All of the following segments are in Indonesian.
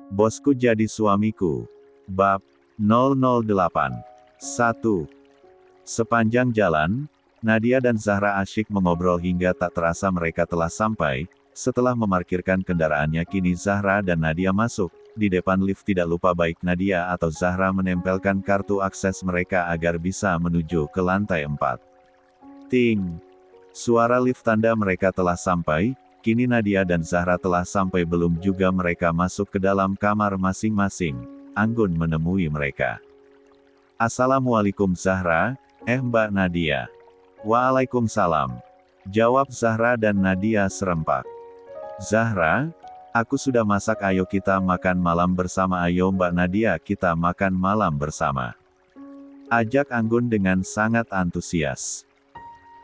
Bosku jadi suamiku. Bab 008. 1. Sepanjang jalan, Nadia dan Zahra asyik mengobrol hingga tak terasa mereka telah sampai. Setelah memarkirkan kendaraannya, kini Zahra dan Nadia masuk. Di depan lift tidak lupa baik Nadia atau Zahra menempelkan kartu akses mereka agar bisa menuju ke lantai 4. Ting! Suara lift tanda mereka telah sampai. Kini Nadia dan Zahra telah sampai, belum juga mereka masuk ke dalam kamar masing-masing. Anggun menemui mereka. Assalamualaikum Zahra, Mbak Nadia. Waalaikumsalam. Jawab Zahra dan Nadia serempak. Zahra, aku sudah masak, ayo kita makan malam bersama. Ayo Mbak Nadia, kita makan malam bersama. Ajak Anggun dengan sangat antusias.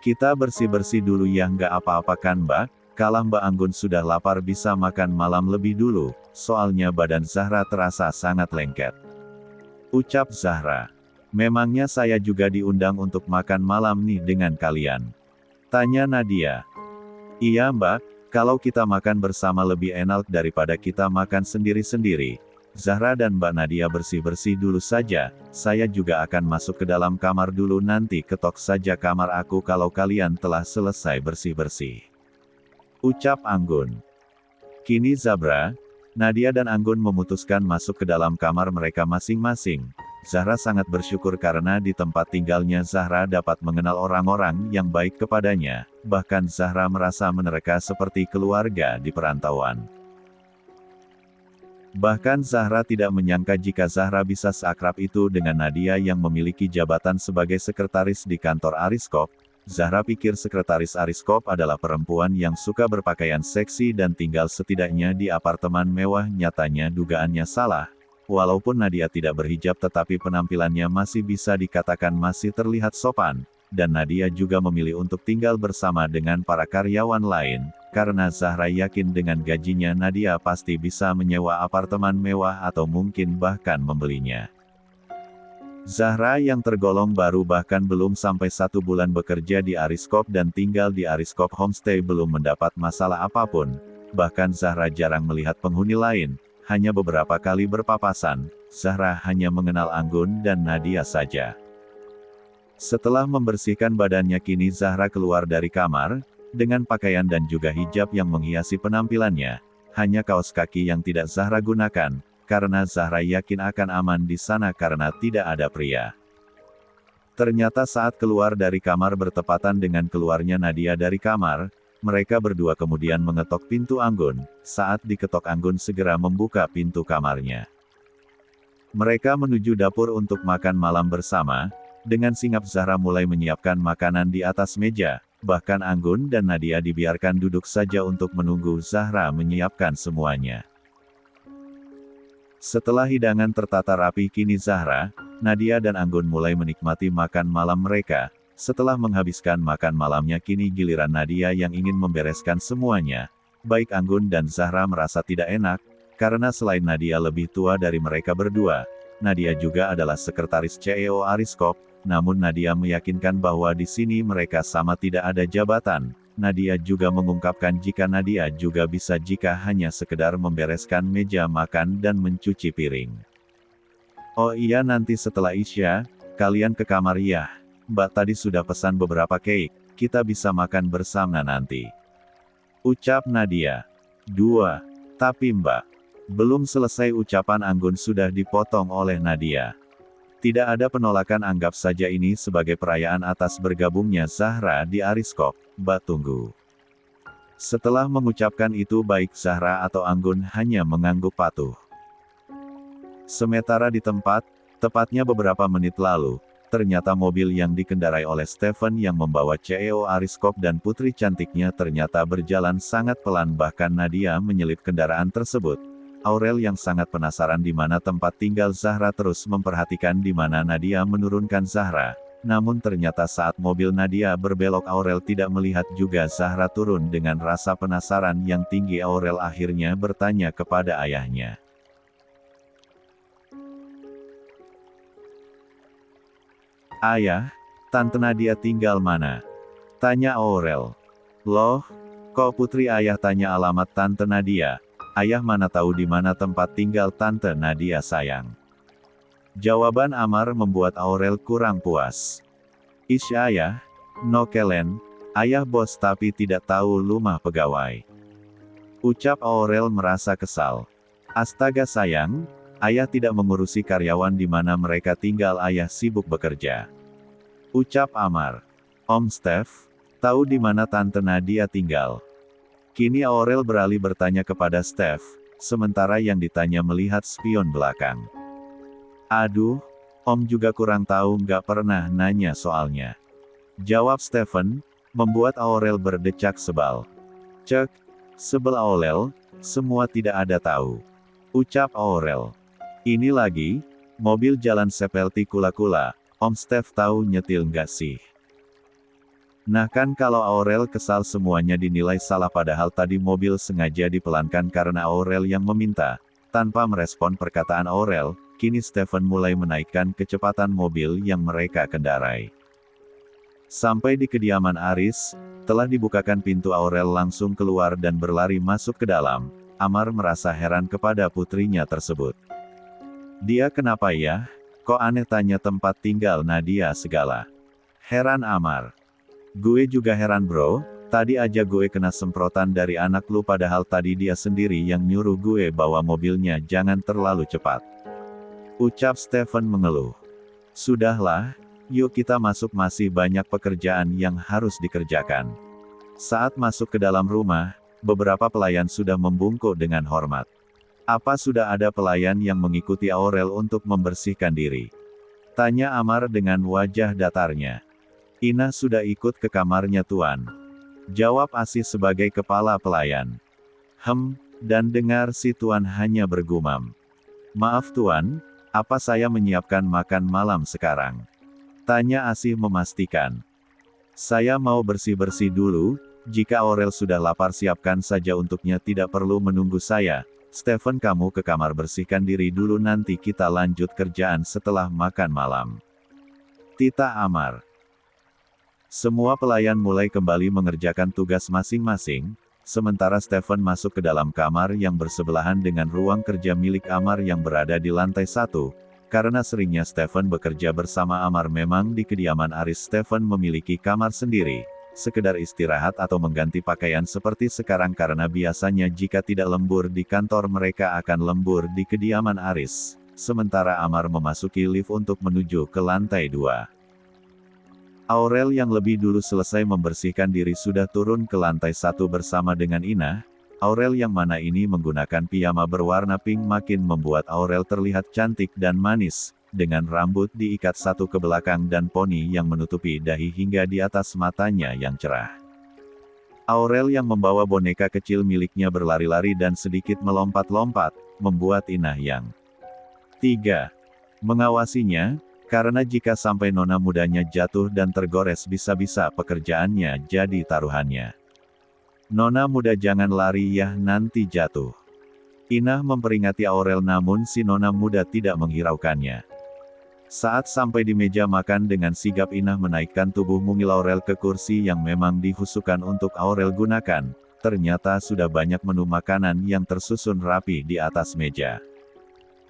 Kita bersih-bersih dulu ya, nggak apa-apa kan Mbak? Kalau Mbak Anggun sudah lapar bisa makan malam lebih dulu, soalnya badan Zahra terasa sangat lengket. Ucap Zahra. Memangnya saya juga diundang untuk makan malam nih dengan kalian? Tanya Nadia. Iya Mbak, kalau kita makan bersama lebih enak daripada kita makan sendiri-sendiri. Zahra dan Mbak Nadia bersih-bersih dulu saja, saya juga akan masuk ke dalam kamar dulu, nanti ketok saja kamar aku kalau kalian telah selesai bersih-bersih. Ucap Anggun. Kini Zahra, Nadia dan Anggun memutuskan masuk ke dalam kamar mereka masing-masing. Zahra sangat bersyukur karena di tempat tinggalnya Zahra dapat mengenal orang-orang yang baik kepadanya, bahkan Zahra merasa mereka seperti keluarga di perantauan. Bahkan Zahra tidak menyangka jika Zahra bisa seakrab itu dengan Nadia yang memiliki jabatan sebagai sekretaris di kantor Ariskop. Zahra pikir sekretaris Ariskop adalah perempuan yang suka berpakaian seksi dan tinggal setidaknya di apartemen mewah. Nyatanya dugaannya salah. Walaupun Nadia tidak berhijab tetapi penampilannya masih bisa dikatakan masih terlihat sopan, dan Nadia juga memilih untuk tinggal bersama dengan para karyawan lain, karena Zahra yakin dengan gajinya Nadia pasti bisa menyewa apartemen mewah atau mungkin bahkan membelinya. Zahra yang tergolong baru bahkan belum sampai 1 bulan bekerja di Ariskop dan tinggal di Ariskop Homestay belum mendapat masalah apapun. Bahkan Zahra jarang melihat penghuni lain, hanya beberapa kali berpapasan. Zahra hanya mengenal Anggun dan Nadia saja. Setelah membersihkan badannya, kini Zahra keluar dari kamar, dengan pakaian dan juga hijab yang menghiasi penampilannya. Hanya kaos kaki yang tidak Zahra gunakan, karena Zahra yakin akan aman di sana karena tidak ada pria. Ternyata saat keluar dari kamar bertepatan dengan keluarnya Nadia dari kamar, mereka berdua kemudian mengetok pintu Anggun. Saat diketok, Anggun segera membuka pintu kamarnya. Mereka menuju dapur untuk makan malam bersama. Dengan sigap Zahra mulai menyiapkan makanan di atas meja, bahkan Anggun dan Nadia dibiarkan duduk saja untuk menunggu Zahra menyiapkan semuanya. Setelah hidangan tertata rapi, kini Zahra, Nadia dan Anggun mulai menikmati makan malam mereka. Setelah menghabiskan makan malamnya, kini giliran Nadia yang ingin membereskan semuanya. Baik Anggun dan Zahra merasa tidak enak, karena selain Nadia lebih tua dari mereka berdua, Nadia juga adalah sekretaris CEO Ariskop, namun Nadia meyakinkan bahwa di sini mereka sama tidak ada jabatan. Nadia juga mengungkapkan jika Nadia juga bisa jika hanya sekedar membereskan meja makan dan mencuci piring. Oh iya, nanti setelah Isya, kalian ke kamar ya. Mbak tadi sudah pesan beberapa cake, kita bisa makan bersama nanti. Ucap Nadia. 2. Tapi Mbak. Belum selesai ucapan Anggun sudah dipotong oleh Nadia. Tidak ada penolakan, anggap saja ini sebagai perayaan atas bergabungnya Zahra di Ariskop. Mbak tunggu. Setelah mengucapkan itu, baik Zahra atau Anggun hanya mengangguk patuh. Sementara di tempat, tepatnya beberapa menit lalu, ternyata mobil yang dikendarai oleh Stephen yang membawa CEO Ariskop dan putri cantiknya ternyata berjalan sangat pelan, bahkan Nadia menyelip kendaraan tersebut. Aurel yang sangat penasaran di mana tempat tinggal Zahra terus memperhatikan di mana Nadia menurunkan Zahra. Namun ternyata saat mobil Nadia berbelok, Aurel tidak melihat juga Zahra turun. Dengan rasa penasaran yang tinggi, Aurel akhirnya bertanya kepada ayahnya. Ayah, Tante Nadia tinggal mana? Tanya Aurel. Loh, kok putri? Ayah tanya alamat Tante Nadia. ayah mana tahu di mana tempat tinggal Tante Nadia sayang. Jawaban Amar membuat Aurel kurang puas. Ish ayah, no kelen, ayah bos tapi tidak tahu rumah pegawai. Ucap Aurel merasa kesal. Astaga sayang, ayah tidak mengurusi karyawan di mana mereka tinggal, ayah sibuk bekerja. Ucap Amar. Om Steph, tahu di mana Tante Nadia tinggal? Kini Aurel beralih bertanya kepada Steph, sementara yang ditanya melihat spion belakang. Aduh, Om juga kurang tahu, nggak pernah nanya soalnya. Jawab Stephen, membuat Aurel berdecak sebal. Cek, sebel Aurel, semua tidak ada tahu. Ucap Aurel. Ini lagi, mobil jalan seperti kula-kula, Om Steph tahu nyetil nggak sih? Nah kan kalau Aurel kesal semuanya dinilai salah padahal tadi mobil sengaja dipelankan karena Aurel yang meminta. Tanpa merespon perkataan Aurel, kini Stephen mulai menaikkan kecepatan mobil yang mereka kendarai. Sampai di kediaman Aris, telah dibukakan pintu Aurel langsung keluar dan berlari masuk ke dalam. Amar merasa heran kepada putrinya tersebut. Dia kenapa ya? Kok aneh tanya tempat tinggal Nadia segala. Heran Amar. Gue juga heran bro, tadi aja gue kena semprotan dari anak lu padahal tadi dia sendiri yang nyuruh gue bawa mobilnya jangan terlalu cepat. Ucap Stephen mengeluh. Sudahlah, yuk kita masuk masih banyak pekerjaan yang harus dikerjakan. Saat masuk ke dalam rumah, beberapa pelayan sudah membungkuk dengan hormat. Apa sudah ada pelayan yang mengikuti Aurel untuk membersihkan diri? Tanya Amar dengan wajah datarnya. Inah sudah ikut ke kamarnya tuan. Jawab Asih sebagai kepala pelayan. Dan dengar si tuan hanya bergumam. Maaf tuan, apa saya menyiapkan makan malam sekarang? Tanya Asih memastikan. Saya mau bersih-bersih dulu, jika Aurel sudah lapar siapkan saja untuknya tidak perlu menunggu saya. Stephen kamu ke kamar bersihkan diri dulu nanti kita lanjut kerjaan setelah makan malam. Tita Amar. Semua pelayan mulai kembali mengerjakan tugas masing-masing, sementara Stephen masuk ke dalam kamar yang bersebelahan dengan ruang kerja milik Amar yang berada di lantai 1. Karena seringnya Stephen bekerja bersama Amar memang di kediaman Aris Stephen memiliki kamar sendiri, sekedar istirahat atau mengganti pakaian seperti sekarang karena biasanya jika tidak lembur di kantor mereka akan lembur di kediaman Aris, sementara Amar memasuki lift untuk menuju ke lantai 2. Aurel yang lebih dulu selesai membersihkan diri sudah turun ke lantai 1 bersama dengan Inah. Aurel yang mana ini menggunakan piyama berwarna pink makin membuat Aurel terlihat cantik dan manis, dengan rambut diikat satu ke belakang dan poni yang menutupi dahi hingga di atas matanya yang cerah. Aurel yang membawa boneka kecil miliknya berlari-lari dan sedikit melompat-lompat, membuat Inah yang 3. mengawasinya. Karena jika sampai nona mudanya jatuh dan tergores bisa-bisa pekerjaannya jadi taruhannya. Nona muda jangan lari ya nanti jatuh. Inah memperingati Aurel namun si nona muda tidak menghiraukannya. Saat sampai di meja makan dengan sigap Inah menaikkan tubuh mungil Aurel ke kursi yang memang dihususkan untuk Aurel gunakan. Ternyata sudah banyak menu makanan yang tersusun rapi di atas meja.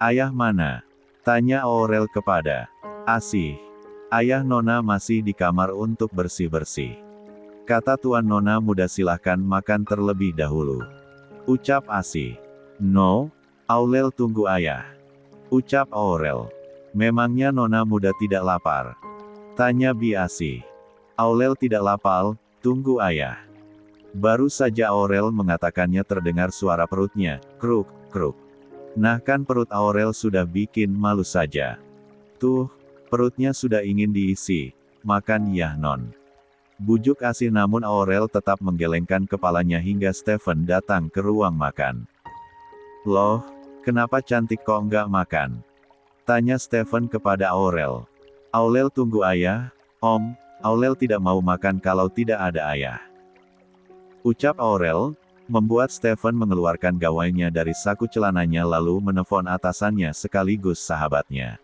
Ayah mana? Tanya Aurel kepada Asih. Ayah nona masih di kamar untuk bersih-bersih. Kata tuan nona muda silahkan makan terlebih dahulu. Ucap Asih. No, Aurel tunggu ayah. Ucap Aurel. Memangnya nona muda tidak lapar? Tanya Bi Asih. Aurel tidak lapar, tunggu ayah. Baru saja Aurel mengatakannya terdengar suara perutnya, kruk, kruk. Nah kan perut Aurel sudah bikin malu saja. Tuh, perutnya sudah ingin diisi, makan ya non. Bujuk Asih namun Aurel tetap menggelengkan kepalanya hingga Stephen datang ke ruang makan. Loh, kenapa cantik kok nggak makan? Tanya Stephen kepada Aurel. Aurel tunggu ayah, om, Aurel tidak mau makan kalau tidak ada ayah. Ucap Aurel, membuat Stephen mengeluarkan gawainya dari saku celananya lalu menelpon atasannya sekaligus sahabatnya.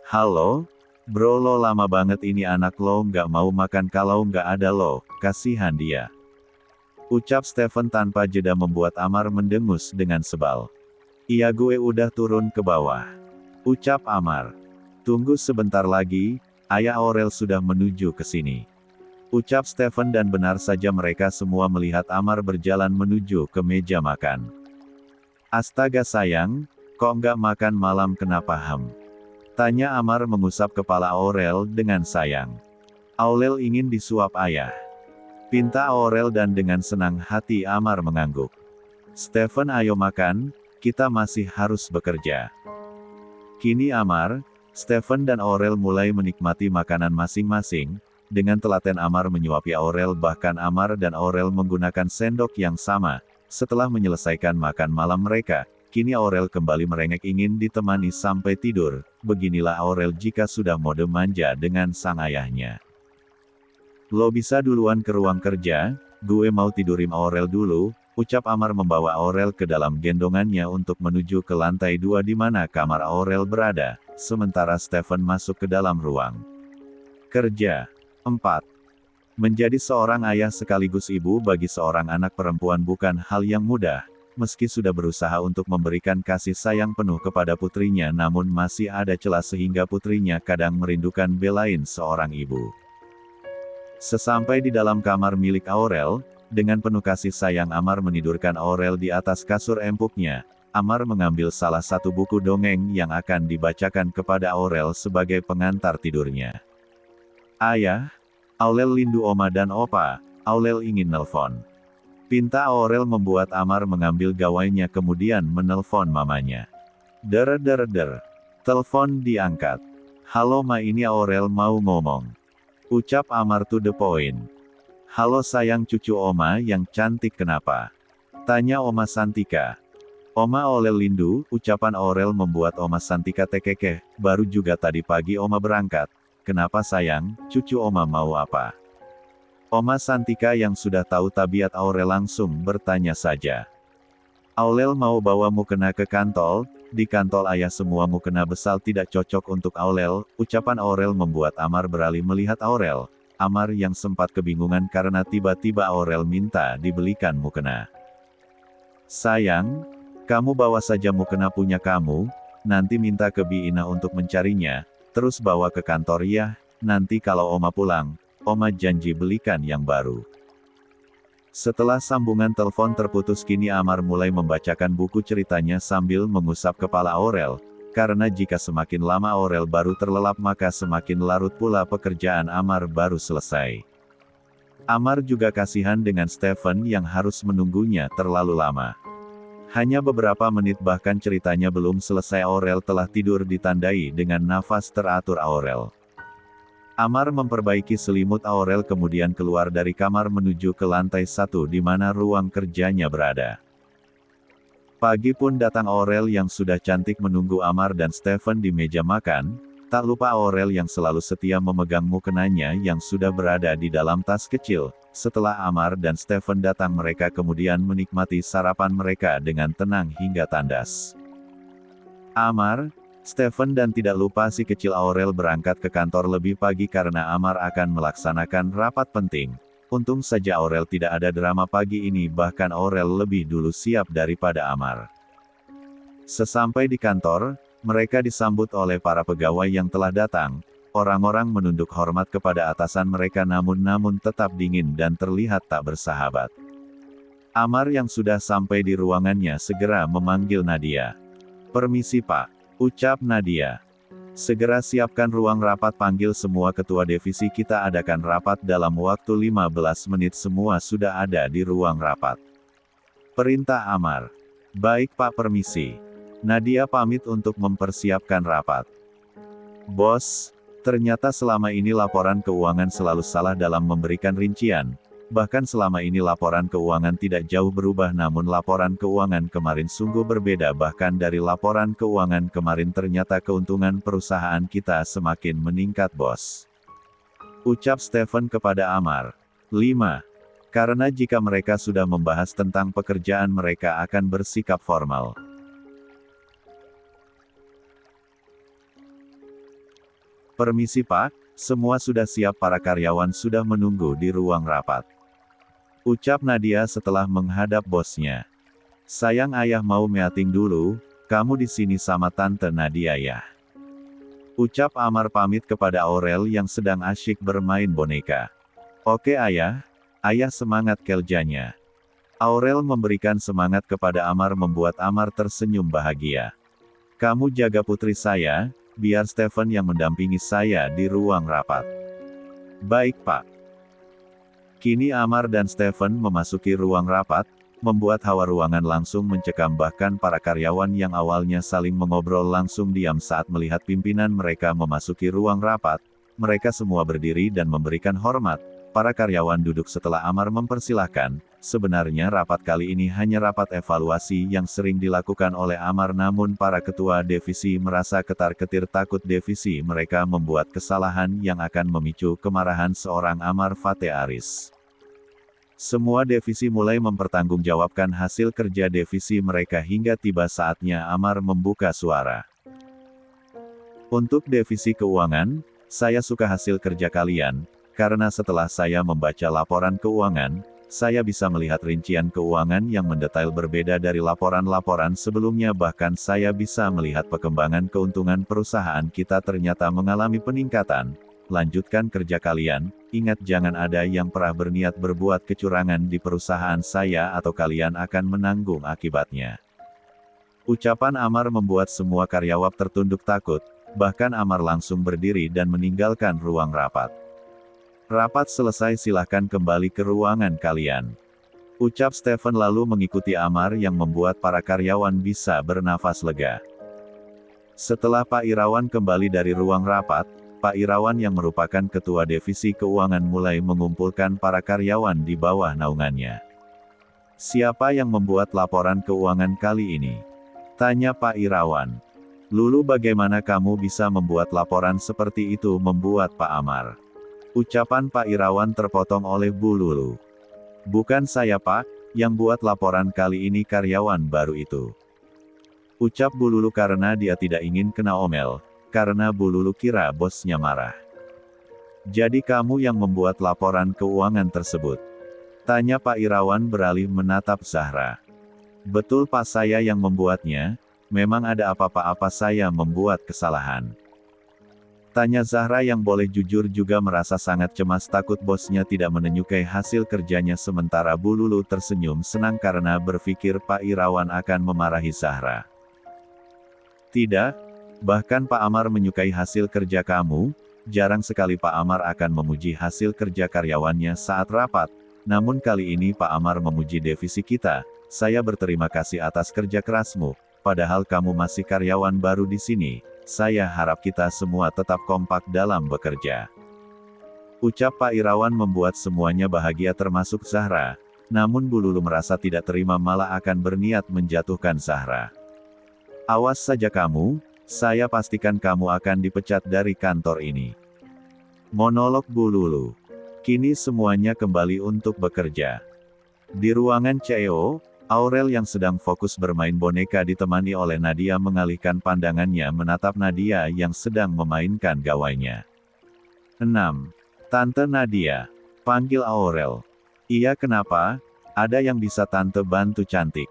Halo, bro lo lama banget ini anak lo nggak mau makan kalau nggak ada lo, kasihan dia. Ucap Stephen tanpa jeda membuat Amar mendengus dengan sebal. Iya gue udah turun ke bawah. Ucap Amar. Tunggu sebentar lagi, ayah Aurel sudah menuju ke sini. Ucap Stephen dan benar saja mereka semua melihat Amar berjalan menuju ke meja makan. Astaga sayang, kok nggak makan malam kenapa hem? Tanya Amar mengusap kepala Aurel dengan sayang. Aurel ingin disuap ayah. Pinta Aurel dan dengan senang hati Amar mengangguk. Stephen ayo makan, kita masih harus bekerja. Kini Amar, Stephen dan Aurel mulai menikmati makanan masing-masing. Dengan telaten Amar menyuapi Aurel bahkan Amar dan Aurel menggunakan sendok yang sama. Setelah menyelesaikan makan malam mereka, kini Aurel kembali merengek ingin ditemani sampai tidur. Beginilah Aurel jika sudah mode manja dengan sang ayahnya. Lo bisa duluan ke ruang kerja, gue mau tidurin Aurel dulu, ucap Amar membawa Aurel ke dalam gendongannya untuk menuju ke lantai 2 di mana kamar Aurel berada, sementara Stephen masuk ke dalam ruang kerja. 4. Menjadi seorang ayah sekaligus ibu bagi seorang anak perempuan bukan hal yang mudah, meski sudah berusaha untuk memberikan kasih sayang penuh kepada putrinya namun masih ada celah sehingga putrinya kadang merindukan belain seorang ibu. Sesampai di dalam kamar milik Aurel, dengan penuh kasih sayang Amar menidurkan Aurel di atas kasur empuknya. Amar mengambil salah satu buku dongeng yang akan dibacakan kepada Aurel sebagai pengantar tidurnya. Ayah, Aurel lindu Oma dan Opa, Aurel ingin nelpon. Pinta Aurel membuat Amar mengambil gawainya kemudian menelpon mamanya. Der. Telepon diangkat. Halo Ma, ini Aurel mau ngomong. Ucap Amar to the point. Halo sayang cucu Oma yang cantik kenapa? Tanya Oma Santika. Oma Aurel lindu, ucapan Aurel membuat Oma Santika tekekeh, baru juga tadi pagi Oma berangkat. Kenapa sayang, cucu Oma mau apa? Oma Santika yang sudah tahu tabiat Aurel langsung bertanya saja. Aurel mau bawa mukena ke kantor, di kantor ayah semua mukena besar tidak cocok untuk Aurel, ucapan Aurel membuat Amar beralih melihat Aurel. Amar yang sempat kebingungan karena tiba-tiba Aurel minta dibelikan mukena. Sayang, kamu bawa saja mukena punya kamu, nanti minta ke Bi Ina untuk mencarinya, terus bawa ke kantor ya, nanti kalau Oma pulang, Oma janji belikan yang baru. Setelah sambungan telepon terputus kini Amar mulai membacakan buku ceritanya sambil mengusap kepala Aurel, karena jika semakin lama Aurel baru terlelap maka semakin larut pula pekerjaan Amar baru selesai. Amar juga kasihan dengan Stephen yang harus menunggunya terlalu lama. Hanya beberapa menit bahkan ceritanya belum selesai Aurel telah tidur ditandai dengan nafas teratur Aurel. Amar memperbaiki selimut Aurel kemudian keluar dari kamar menuju ke lantai 1 di mana ruang kerjanya berada. Pagi pun datang Aurel yang sudah cantik menunggu Amar dan Stephen di meja makan, tak lupa Aurel yang selalu setia memegang mukenanya yang sudah berada di dalam tas kecil. Setelah Amar dan Stephen datang mereka kemudian menikmati sarapan mereka dengan tenang hingga tandas. Amar, Stephen dan tidak lupa si kecil Aurel berangkat ke kantor lebih pagi karena Amar akan melaksanakan rapat penting. Untung saja Aurel tidak ada drama pagi ini bahkan Aurel lebih dulu siap daripada Amar. Sesampai di kantor, mereka disambut oleh para pegawai yang telah datang. Orang-orang menunduk hormat kepada atasan mereka namun tetap dingin dan terlihat tak bersahabat. Amar yang sudah sampai di ruangannya segera memanggil Nadia. Permisi Pak. Ucap Nadia. Segera siapkan ruang rapat panggil semua ketua divisi kita adakan rapat dalam waktu 15 menit semua sudah ada di ruang rapat. Perintah Amar. Baik Pak permisi. Nadia pamit untuk mempersiapkan rapat. Bos, ternyata selama ini laporan keuangan selalu salah dalam memberikan rincian. Bahkan selama ini laporan keuangan tidak jauh berubah namun laporan keuangan kemarin sungguh berbeda bahkan dari laporan keuangan kemarin ternyata keuntungan perusahaan kita semakin meningkat bos. Ucap Stephen kepada Amar. 5. Karena jika mereka sudah membahas tentang pekerjaan mereka akan bersikap formal. Permisi Pak, Semua sudah siap, para karyawan sudah menunggu di ruang rapat. Ucap Nadia setelah menghadap bosnya. Sayang, ayah mau meeting dulu, kamu di sini sama Tante Nadia ya. Ucap Amar pamit kepada Aurel yang sedang asyik bermain boneka. Oke ayah semangat kerjanya. Aurel memberikan semangat kepada Amar membuat Amar tersenyum bahagia. Kamu jaga putri saya, biar Stephen yang mendampingi saya di ruang rapat. Baik Pak. Kini Amar dan Stephen memasuki ruang rapat, membuat hawa ruangan langsung mencekam, bahkan para karyawan yang awalnya saling mengobrol langsung diam saat melihat pimpinan mereka memasuki ruang rapat. Mereka semua berdiri dan memberikan hormat. Para karyawan duduk setelah Amar mempersilahkan. Sebenarnya rapat kali ini hanya rapat evaluasi yang sering dilakukan oleh Amar, namun para ketua divisi merasa ketar-ketir takut divisi mereka membuat kesalahan yang akan memicu kemarahan seorang Amar Fateh Aris. Semua divisi mulai mempertanggungjawabkan hasil kerja divisi mereka hingga tiba saatnya Amar membuka suara. Untuk divisi keuangan, saya suka hasil kerja kalian. Karena setelah saya membaca laporan keuangan, saya bisa melihat rincian keuangan yang mendetail berbeda dari laporan-laporan sebelumnya. Bahkan saya bisa melihat perkembangan keuntungan perusahaan kita ternyata mengalami peningkatan. Lanjutkan kerja kalian, ingat jangan ada yang pernah berniat berbuat kecurangan di perusahaan saya atau kalian akan menanggung akibatnya. Ucapan Amar membuat semua karyawan tertunduk takut, bahkan Amar langsung berdiri dan meninggalkan ruang rapat. Rapat selesai, silahkan kembali ke ruangan kalian. Ucap Stephen lalu mengikuti Amar yang membuat para karyawan bisa bernafas lega. Setelah Pak Irawan kembali dari ruang rapat, Pak Irawan yang merupakan ketua divisi keuangan mulai mengumpulkan para karyawan di bawah naungannya. Siapa yang membuat laporan keuangan kali ini? Tanya Pak Irawan. Lulu, bagaimana kamu bisa membuat laporan seperti itu? Membuat Pak Amar. Ucapan Pak Irawan terpotong oleh Bu Lulu. Bukan saya Pak, yang buat laporan kali ini karyawan baru itu. Ucap Bu Lulu karena dia tidak ingin kena omel, karena Bu Lulu kira bosnya marah. Jadi kamu yang membuat laporan keuangan tersebut? Tanya Pak Irawan beralih menatap Zahra. Betul Pak, saya yang membuatnya, memang ada apa-apa saya membuat kesalahan. Tanya Zahra yang boleh jujur juga merasa sangat cemas takut bosnya tidak menyukai hasil kerjanya, sementara Bu Lulu tersenyum senang karena berpikir Pak Irawan akan memarahi Zahra. Tidak, bahkan Pak Amar menyukai hasil kerja kamu, jarang sekali Pak Amar akan memuji hasil kerja karyawannya saat rapat, namun kali ini Pak Amar memuji divisi kita. Saya berterima kasih atas kerja kerasmu, padahal kamu masih karyawan baru di sini. Saya harap kita semua tetap kompak dalam bekerja. Ucap Pak Irawan membuat semuanya bahagia termasuk Zahra, namun Bu Lulu merasa tidak terima malah akan berniat menjatuhkan Zahra. Awas saja kamu, saya pastikan kamu akan dipecat dari kantor ini. Monolog Bu Lulu. Kini semuanya kembali untuk bekerja. Di ruangan CEO, Aurel yang sedang fokus bermain boneka ditemani oleh Nadia mengalihkan pandangannya menatap Nadia yang sedang memainkan gawainya. 6. Tante Nadia. Panggil Aurel. Iya kenapa? Ada yang bisa Tante bantu cantik?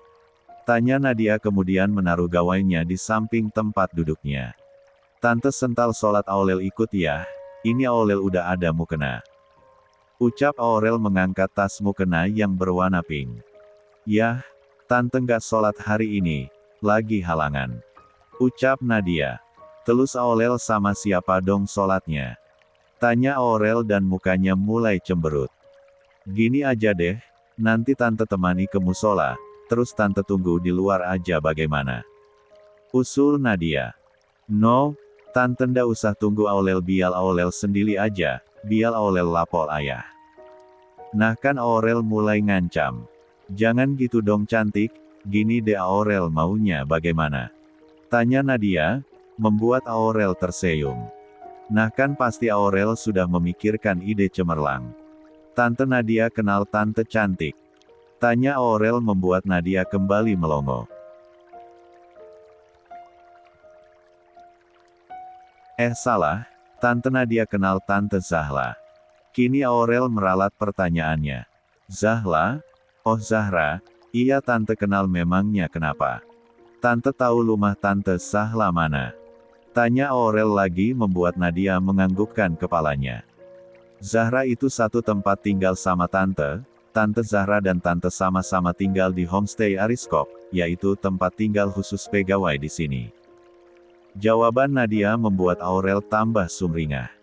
Tanya Nadia kemudian menaruh gawainya di samping tempat duduknya. Tante sental sholat Aurel ikut ya, ini Aurel udah ada mukena. Ucap Aurel mengangkat tas mukena yang berwarna pink. Yah, Tante nggak sholat hari ini, lagi halangan. Ucap Nadia. Terus Aurel sama siapa dong sholatnya? Tanya Aurel dan mukanya mulai cemberut. Gini aja deh, nanti Tante temani ke musola, terus Tante tunggu di luar aja bagaimana? Usul Nadia. No, Tante ndak usah tunggu Aurel, biar Aurel sendiri aja, biar Aurel lapor ayah. Nah kan Aurel mulai ngancam. Jangan gitu dong cantik, gini deh Aurel maunya bagaimana? Tanya Nadia, membuat Aurel tersenyum. Nah kan pasti Aurel sudah memikirkan ide cemerlang. Tante Nadia kenal Tante cantik. Tanya Aurel membuat Nadia kembali melongo. Salah, Tante Nadia kenal Tante Zahla. Kini Aurel meralat pertanyaannya. Zahla? Oh Zahra, iya Tante kenal, memangnya kenapa? Tante tahu rumah Tante Zahla mana? Tanya Aurel lagi, membuat Nadia menganggukkan kepalanya. Zahra itu satu tempat tinggal sama Tante. Tante Zahra dan Tante sama-sama tinggal di homestay Ariskop, yaitu tempat tinggal khusus pegawai di sini. Jawaban Nadia membuat Aurel tambah sumringah.